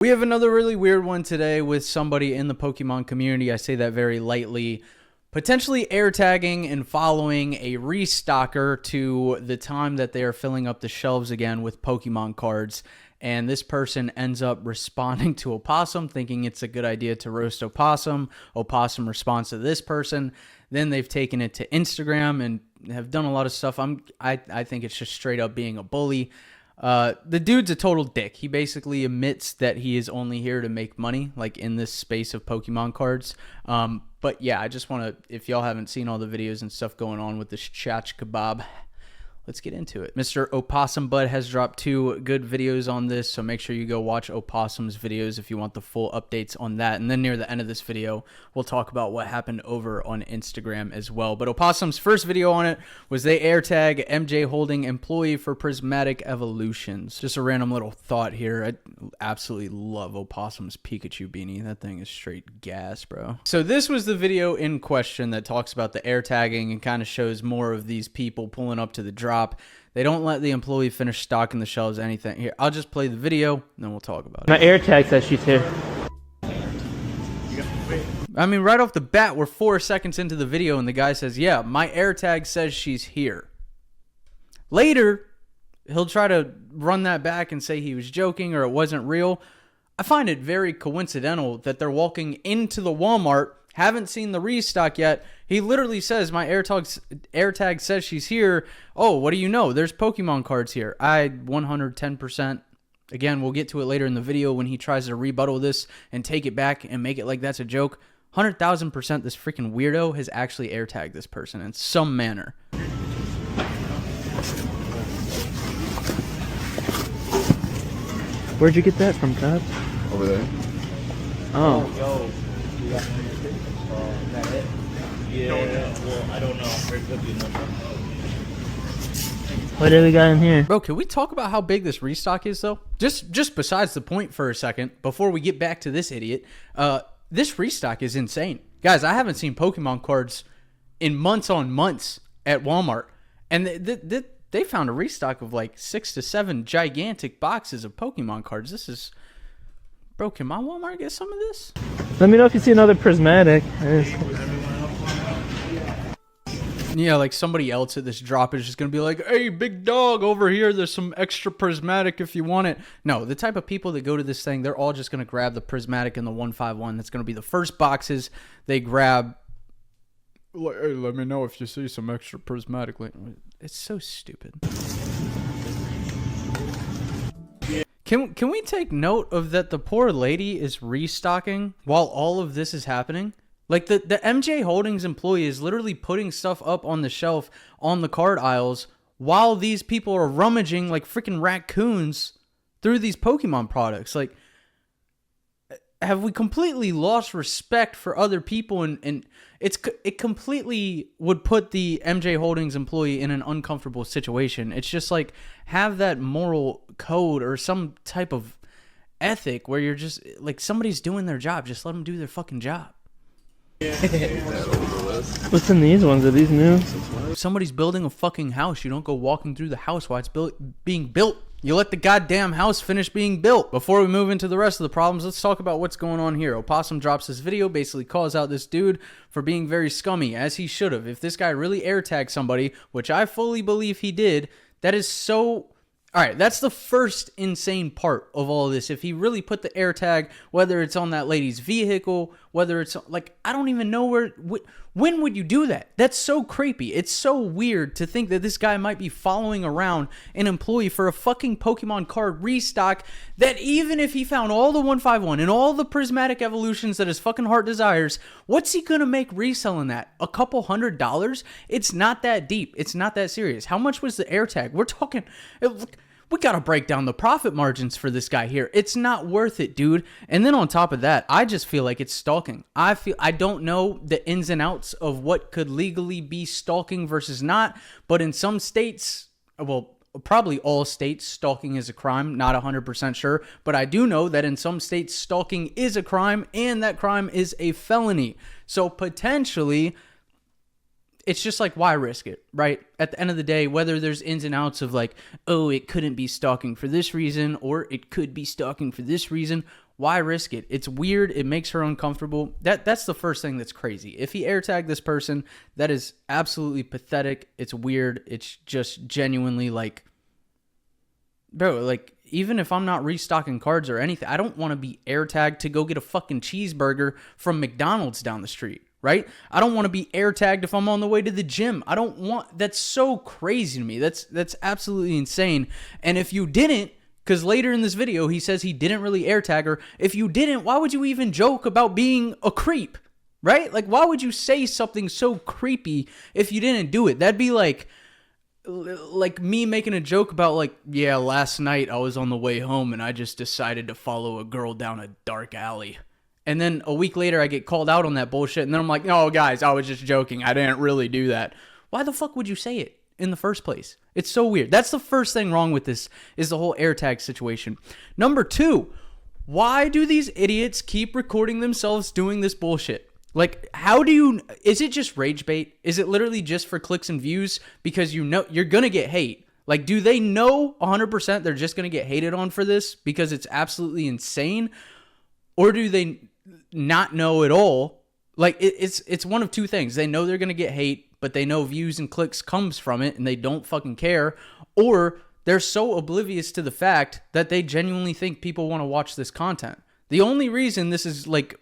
We have another really weird one today with somebody in the Pokemon community. I say that very lightly. Potentially air tagging and following a restocker to the time that they are filling up the shelves again with Pokemon cards. And this person ends up responding to Opossum, thinking it's a good idea to roast Opossum. Opossum responds to this person. Then they've taken it to Instagram and have done a lot of stuff. I think it's just straight up being a bully. The dude's a total dick. He basically admits that he is only here to make money, like in this space of Pokemon cards. But yeah, I just want to, if y'all haven't seen all the videos and stuff going on with this chach kebab, let's get into it. Mr. Opossum Bud has dropped 2 good videos on this, so make sure you go watch Opossum's videos if you want the full updates on that. And then near the end of this video, we'll talk about what happened over on Instagram as well. But Opossum's first video on it was they AirTag MJ Holding employee for prismatic evolutions. Just a random little thought here. I absolutely love Opossum's Pikachu beanie. That thing is straight gas, bro. So this was the video in question that talks about the AirTagging and kind of shows more of these people pulling up to the drop. They don't let the employee finish stocking the shelves, anything. Here, I'll just play the video, and then we'll talk about it. My AirTag says she's here. I mean, right off the bat, we're 4 seconds into the video, and the guy says, yeah, my AirTag says she's here. Later, he'll try to run that back and say he was joking or it wasn't real. I find it very coincidental that they're walking into the Walmart, haven't seen the restock yet. He literally says, my AirTag says she's here. Oh, what do you know? There's Pokemon cards here. I 110%. Again, we'll get to it later in the video when he tries to rebuttal this and take it back and make it like that's a joke. 100,000% this freaking weirdo has actually AirTagged this person in some manner. Where'd you get that from, Cobb? Over there. Oh. Yo, you got some pictures? Is that it? Yeah, well, I don't know. There could be another. What do we got in here? Bro, can we talk about how big this restock is, though? Just besides the point for a second, before we get back to this idiot, this restock is insane. Guys, I haven't seen Pokemon cards in months on months at Walmart, and they found a restock of like 6 to 7 gigantic boxes of Pokemon cards. This is... Bro, can my Walmart get some of this? Let me know if you see another prismatic. Yeah, like somebody else at this drop is just going to be like, hey, big dog, over here, there's some extra prismatic if you want it. No, the type of people that go to this thing, they're all just going to grab the prismatic and the 151. That's going to be the first boxes they grab. Like, hey, let me know if you see some extra prismatic. It's so stupid. Can we take note of that the poor lady is restocking while all of this is happening? Like, the MJ Holdings employee is literally putting stuff up on the shelf on the card aisles while these people are rummaging like freaking raccoons through these Pokemon products. Like, have we completely lost respect for other people? And it completely would put the MJ Holdings employee in an uncomfortable situation. It's just like, have that moral code or some type of ethic where you're just like, somebody's doing their job. Just let them do their fucking job. What's in these ones? Are these new? Somebody's building a fucking house. You don't go walking through the house while it's being built. You let the goddamn house finish being built. Before we move into the rest of the problems, let's talk about what's going on here. Opossum drops this video, basically calls out this dude for being very scummy, as he should have. If this guy really AirTagged somebody, which I fully believe he did, that is so... All right, that's the first insane part of all of this. If he really put the AirTag, whether it's on that lady's vehicle, whether it's like, I don't even know when would you do that? That's so creepy. It's so weird to think that this guy might be following around an employee for a fucking Pokemon card restock that even if he found all the 151 and all the prismatic evolutions that his fucking heart desires, what's he gonna make reselling that? A couple $100? It's not that deep. It's not that serious. How much was the AirTag? We're talking... We got to break down the profit margins for this guy here. It's not worth it, dude. And then on top of that, I just feel like it's stalking. I don't know the ins and outs of what could legally be stalking versus not, but in some states, well, probably all states, stalking is a crime. Not 100% sure, but I do know that in some states, stalking is a crime, and that crime is a felony. So potentially... it's just like, why risk it, right? At the end of the day, whether there's ins and outs of like, oh, it couldn't be stalking for this reason, or it could be stalking for this reason, Why risk it? It's weird. It makes her uncomfortable. That's the first thing that's crazy. If he airtagged this person, that is absolutely pathetic. It's weird. It's just genuinely like, bro, like, even if I'm not restocking cards or anything, I don't want to be airtagged to go get a fucking cheeseburger from McDonald's down the street, right? I don't want to be airtagged if I'm on the way to the gym. I don't want, that's so crazy to me. That's absolutely insane. And if you didn't, because later in this video, he says he didn't really airtag her. If you didn't, why would you even joke about being a creep, right? Like, why would you say something so creepy if you didn't do it? That'd be like me making a joke about, like, yeah, last night I was on the way home and I just decided to follow a girl down a dark alley. And then a week later, I get called out on that bullshit. And then I'm like, no, guys, I was just joking. I didn't really do that. Why the fuck would you say it in the first place? It's so weird. That's the first thing wrong with this, is the whole AirTag situation. Number two, why do these idiots keep recording themselves doing this bullshit? Like, how do you, is it just rage bait? Is it literally just for clicks and views? Because you know you're going to get hate. Like, do they know 100% they're just going to get hated on for this because it's absolutely insane? Or do they not know at all? Like, it's one of two things. They know they're going to get hate, but they know views and clicks comes from it and they don't fucking care. Or they're so oblivious to the fact that they genuinely think people want to watch this content. The only reason this is like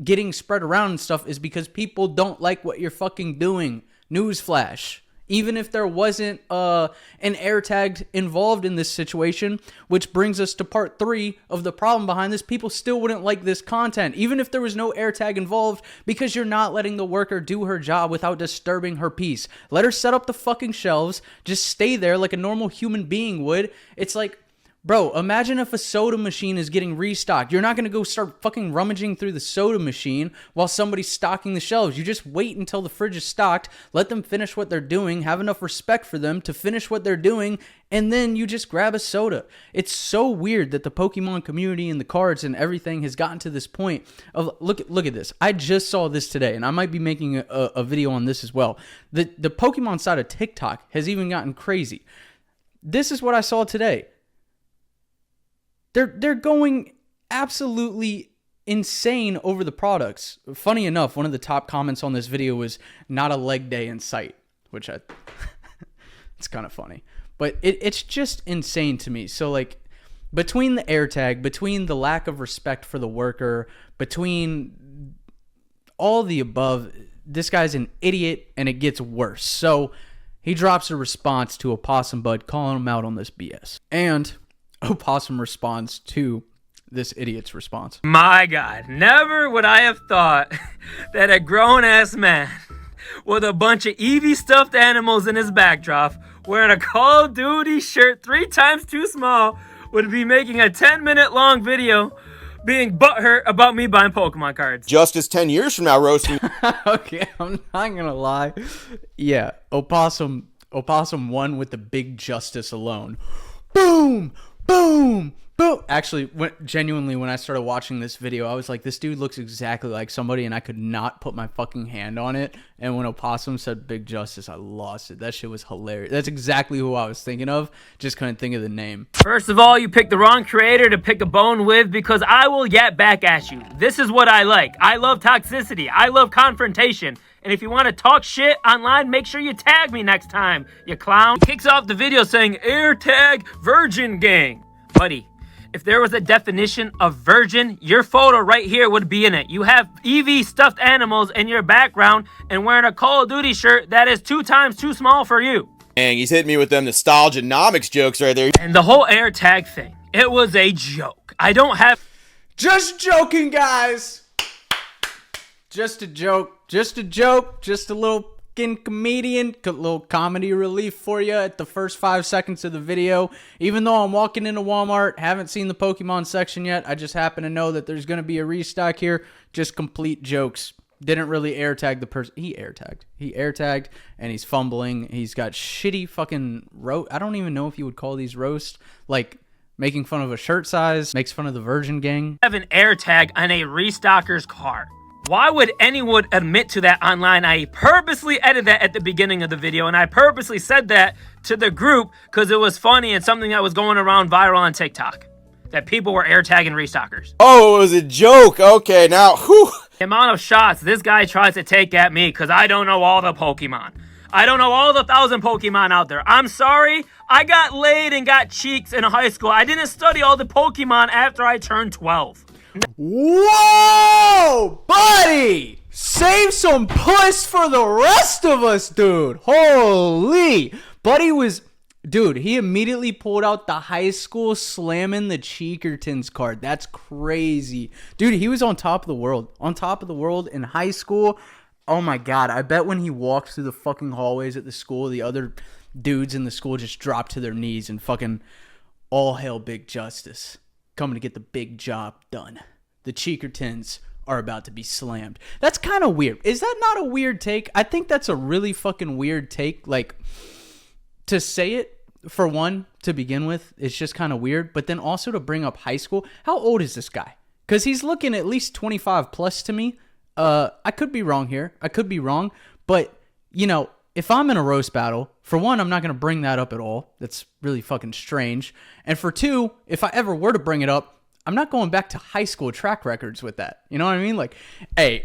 getting spread around and stuff is because people don't like what you're fucking doing. Newsflash. Even if there wasn't an AirTag involved in this situation, which brings us to part 3 of the problem behind this, people still wouldn't like this content, even if there was no AirTag involved, because you're not letting the worker do her job without disturbing her peace. Let her set up the fucking shelves, just stay there like a normal human being would. It's like, bro, imagine if a soda machine is getting restocked. You're not going to go start fucking rummaging through the soda machine while somebody's stocking the shelves. You just wait until the fridge is stocked, let them finish what they're doing, have enough respect for them to finish what they're doing, and then you just grab a soda. It's so weird that the Pokemon community and the cards and everything has gotten to this point of, look at this. I just saw this today, and I might be making a video on this as well. The Pokemon side of TikTok has even gotten crazy. This is what I saw today. They're going absolutely insane over the products. Funny enough, one of the top comments on this video was not a leg day in sight, which it's kind of funny. But it's just insane to me. So, like, between the AirTag, between the lack of respect for the worker, between all the above, this guy's an idiot, and it gets worse. So he drops a response to Opossum Bud calling him out on this BS. And Opossum responds to this idiot's response. My God, never would I have thought that a grown-ass man with a bunch of Eevee stuffed animals in his backdrop, wearing a Call of Duty shirt 3 times too small, would be making a 10-minute long video being butthurt about me buying Pokemon cards. Justice 10 years from now roasting. Okay, I'm not gonna lie. Yeah, Opossum won with the big justice alone. Boom! Boom! Boom! Actually, genuinely, when I started watching this video, I was like, this dude looks exactly like somebody, and I could not put my fucking hand on it. And when Opossum said big justice, I lost it. That shit was hilarious. That's exactly who I was thinking of. Just couldn't think of the name. First of all, you picked the wrong creator to pick a bone with, because I will get back at you. This is what I like. I love toxicity. I love confrontation. And if you want to talk shit online, make sure you tag me next time, you clown. He kicks off the video saying, AirTag Virgin Gang. Buddy, if there was a definition of virgin, your photo right here would be in it. You have Eevee stuffed animals in your background and wearing a Call of Duty shirt that is 2 times too small for you. Dang, he's hitting me with them nostalgia-nomics jokes right there. And the whole AirTag thing, it was a joke. I don't have... Just joking, guys. Just a joke. Just a joke. Just a little comedian, little comedy relief for you at the first 5 seconds of the video. Even though I'm walking into Walmart, haven't seen the Pokemon section yet, I just happen to know that there's going to be a restock here. Just complete jokes. Didn't really AirTag the person. He AirTagged, and he's fumbling. He's got shitty fucking I don't even know if you would call these roast. Like, making fun of a shirt size, makes fun of the Virgin Gang. Have an AirTag on a restocker's card. Why would anyone admit to that online? I purposely edited that at the beginning of the video, and I purposely said that to the group because it was funny and something that was going around viral on TikTok. that people were air tagging restockers. Oh, it was a joke. Okay, now, whew. The amount of shots this guy tries to take at me because I don't know all the Pokemon. I don't know all the 1,000 Pokemon out there. I'm sorry. I got laid and got cheeks in high school. I didn't study all the Pokemon after I turned 12. Whoa, buddy! Save some puss for the rest of us, dude. Holy. Buddy was... Dude, he immediately pulled out the high school slamming the Cheekertons card. That's crazy. Dude, he was on top of the world. On top of the world in high school. Oh my god. I bet when he walked through the fucking hallways at the school, the other dudes in the school just dropped to their knees and fucking all hail Big Justice. Coming to get the big job done. The Cheekertons are about to be slammed. That's kind of weird. Is that not a weird take? I think that's a really fucking weird take. Like, to say it, for one, to begin with, it's just kind of weird. But then also to bring up high school. How old is this guy? Because he's looking at least 25 plus to me. I could be wrong here. I could be wrong. But, you know, if I'm in a roast battle, for one, I'm not going to bring that up at all. That's really fucking strange. And for two, if I ever were to bring it up, I'm not going back to high school track records with that. You know what I mean? Like, hey,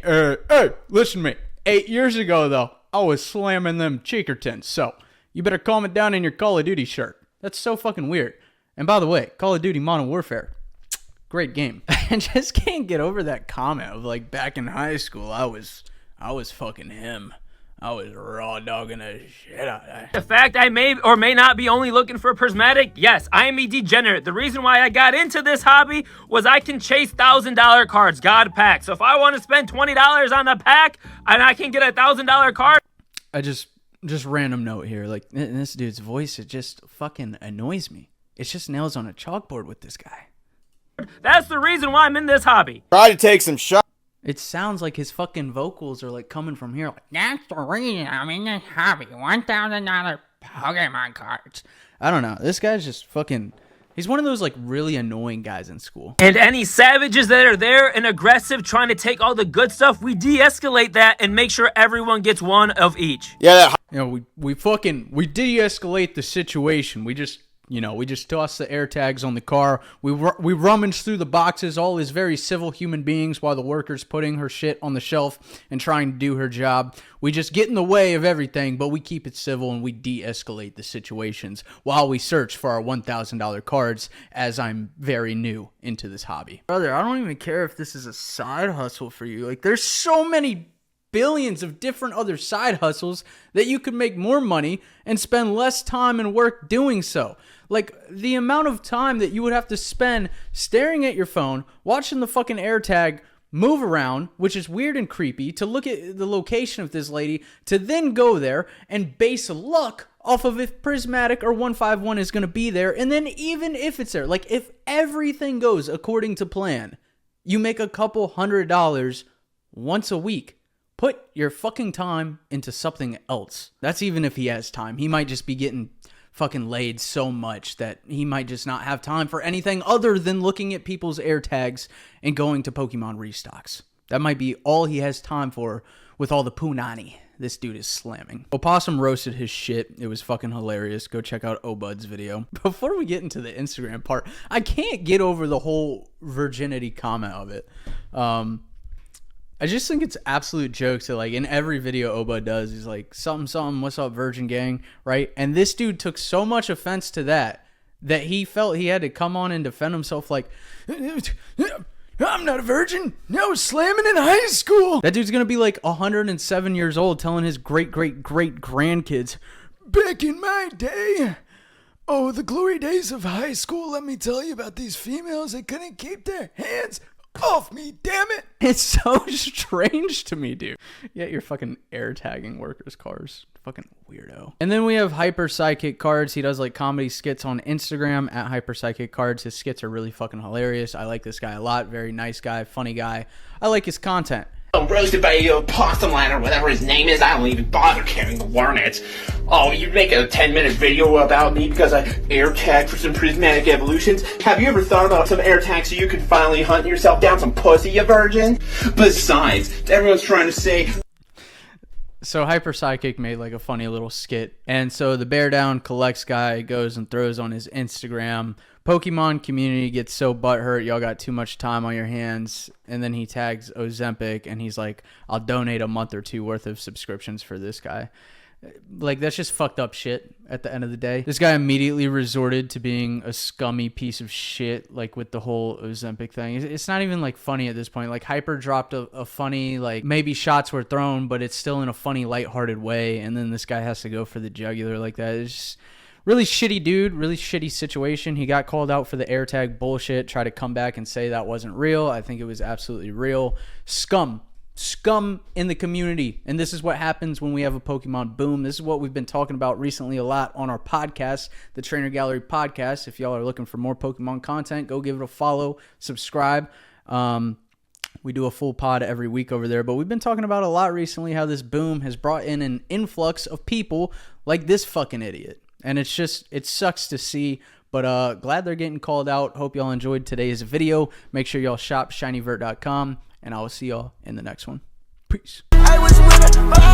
listen to me. 8 years ago, though, I was slamming them Cheekertons. So you better calm it down in your Call of Duty shirt. That's so fucking weird. And by the way, Call of Duty Modern Warfare, great game. I just can't get over that comment of like back in high school, I was fucking him. I was raw dogging the shit out of that. The fact I may or may not be only looking for a prismatic, yes, I am a degenerate. The reason why I got into this hobby was I can chase $1,000 cards, God pack. So if I want to spend $20 on a pack and I can get a $1,000 card. I just random note here. Like, this dude's voice, it just fucking annoys me. It's just nails on a chalkboard with this guy. That's the reason why I'm in this hobby. Try to take some shots. It sounds like his fucking vocals are like coming from here. Like, That's the reason I'm in this hobby. $1,000 Pokemon cards. I don't know. This guy's just fucking... He's one of those like really annoying guys in school. And any savages that are there and aggressive trying to take all the good stuff, we de-escalate that and make sure everyone gets one of each. Yeah, that You know, we de-escalate the situation. We just toss the air tags on the car. We rummage through the boxes, all as very civil human beings, while the worker's putting her shit on the shelf and trying to do her job. We just get in the way of everything, but we keep it civil and we de-escalate the situations while we search for our $1,000 cards, as I'm very new into this hobby. Brother, I don't even care if this is a side hustle for you. Like, there's so many billions of different other side hustles that you could make more money and spend less time and work doing so. Like, the amount of time that you would have to spend staring at your phone, watching the fucking AirTag move around, which is weird and creepy, to look at the location of this lady, to then go there and base luck off of if Prismatic or 151 is going to be there, and then even if it's there, like, if everything goes according to plan, you make a couple $100 once a week. Put your fucking time into something else. That's even if he has time. He might just be getting fucking laid so much that he might just not have time for anything other than looking at people's air tags and going to Pokemon restocks. That might be all he has time for with all the punani this dude is slamming. Opossum roasted his shit. It was fucking hilarious. Go check out Obud's video. Before we get into the Instagram part, I can't get over the whole virginity comment of it. I just think it's absolute jokes that, like, in every video Obud does, he's like, something, what's up, virgin gang, right? And this dude took so much offense to that he felt he had to come on and defend himself like, I'm not a virgin. I was slamming in high school. That dude's going to be like 107 years old telling his great-great-great-grandkids, back in my day, oh, the glory days of high school, let me tell you about these females that couldn't keep their hands off me, damn it. It's so strange to me, dude. Yeah, you're fucking air tagging workers' cars. Fucking weirdo. And then we have Hyper Psychic Cards. He does like comedy skits on Instagram at Hyper Psychic Cards. His skits are really fucking hilarious. I like this guy a lot. Very nice guy, funny guy. I like his content. I'm roasted by Opossum Bud or whatever his name is. I don't even bother caring to learn it. Oh, you make a 10-minute video about me because I air tag for some prismatic evolutions? Have you ever thought about some air tags so you can finally hunt yourself down some pussy, you virgin? Besides, everyone's trying to say... So Hyper Psychic made like a funny little skit. And so the Bear Down Collects guy goes and throws on his Instagram Pokemon community gets so butthurt, y'all got too much time on your hands. And then he tags Ozempic and he's like, I'll donate a month or two worth of subscriptions for this guy. Like, that's just fucked up shit at the end of the day. This guy immediately resorted to being a scummy piece of shit, like with the whole Ozempic thing. It's not even like funny at this point. Like, Hyper dropped a funny, like, maybe shots were thrown, but it's still in a funny, lighthearted way. And then this guy has to go for the jugular like that. It's just really shitty dude, really shitty situation. He got called out for the AirTag bullshit, tried to come back and say that wasn't real. I think it was absolutely real. Scum in the community. And this is what happens when we have a Pokemon boom. This is what we've been talking about recently a lot on our podcast, the Trainer Gallery podcast. If y'all are looking for more Pokemon content, go give it a follow, subscribe. We do a full pod every week over there, but we've been talking about a lot recently how this boom has brought in an influx of people like this fucking idiot. And it's just, it sucks to see, but glad they're getting called out. Hope y'all enjoyed today's video. Make sure y'all shop shinyvert.com. And I will see y'all in the next one. Peace. I was with her.